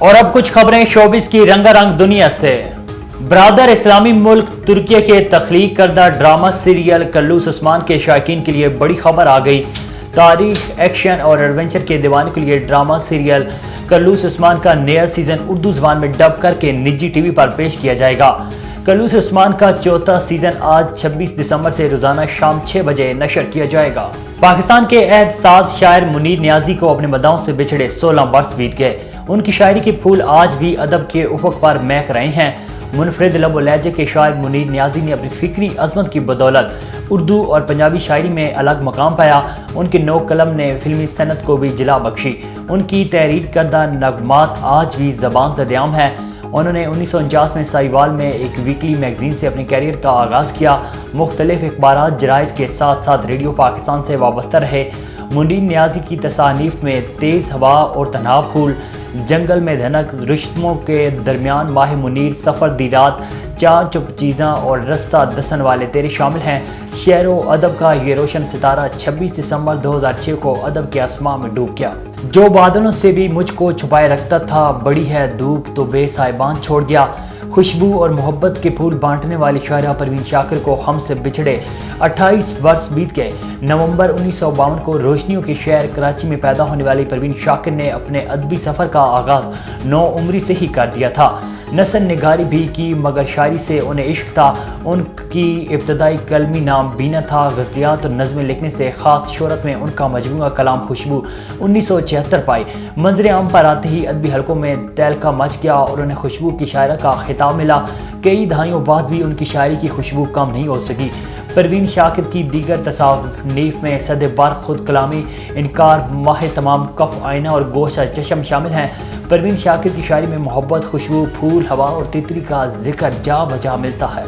और अब कुछ खबरें शोबिस की रंगारंग दुनिया से। ब्रादर इस्लामी मुल्क तुर्की के तख्लीक करदा ड्रामा सीरियल कल्लूस उस्मान के शायकीन के लिए बड़ी खबर आ गई। तारीख, एक्शन और एडवेंचर के दीवाने के लिए ड्रामा सीरियल कल्लूस उस्मान का नया सीजन उर्दू ज़बान में डब करके निजी टीवी पर पेश किया जाएगा। कल्लूस उस्मान का चौथा सीजन आज 26 दिसंबर से रोजाना शाम 6 बजे नशर किया जाएगा। पाकिस्तान के अहद साज शायर मुनीर नियाजी को अपने मदाओं से बिछड़े 16 वर्ष बीत गए। उनकी शायरी के फूल आज भी अदब के उफक पर महक रहे हैं। मुनफरिद लब व लहजे के शायर मुनीर नियाजी ने अपनी फिक्री अजमत की बदौलत उर्दू और पंजाबी शायरी में अलग मकाम पाया। उनके नौ कलम ने फिल्मी सनत को भी जिला बख्शी। उनकी तहरीर करदा नगमात आज भी ज़बान ज़द-ए-आम है। उन्होंने 1949 में साहिवाल में एक वीकली मैगजीन से अपने कैरियर का आगाज़ किया। मुख्तलिफ अखबारात जराइद के साथ साथ रेडियो पाकिस्तान से वाबस्ता रहे। मुनीर नियाजी की तसानीफ में तेज़ हवा और तन्हा फूल, जंगल में धनक, रिश्तों के दरमियान माह मुनीर, सफ़र दी रात, चार चुप चीज़ां और रस्ता दसन वाले तेरे शामिल हैं। शेर व अदब का ये रोशन सितारा 26 दिसंबर 2006 को अदब के आसमां में डूब गया। जो बादलों से भी मुझको छुपाए रखता था, बड़ी है धूप तो बेसाहिबान छोड़ गया। खुशबू और मोहब्बत के फूल बांटने वाली शायरा परवीन शाकिर को हमसे बिछड़े 28 वर्ष बीत गए। नवंबर 1952 को रोशनियों के शहर कराची में पैदा होने वाली परवीन शाकिर ने अपने अदबी सफ़र का आगाज़ 9 उम्री से ही कर दिया था। नस्ल निगारी भी की मगर शायरी से उन्हें इश्क था। उनकी इब्तदाई कलमी नाम बीना था। गज़लियात और नज़में लिखने से ख़ास शोहरत में उनका मजमूआ कलाम खुशबू 1976 पाई। मंजर आम पर आते ही अदबी हलकों में तहलका मच गया और उन्हें खुशबू की शायरा का खिताब मिला। कई दहाइयों बाद भी उनकी शायरी की खुशबू कम नहीं हो सकी। परवीन शाकिर की दीगर तसानीफ में सदे बार खुद कलामी, इनकार, माह तमाम, कफ आईना और गोशा चशम शामिल हैं। परवीन शाकिर की शायरी में मोहब्बत, खुशबू, फूल, हवा और तितली का जिक्र जा बजा मिलता है।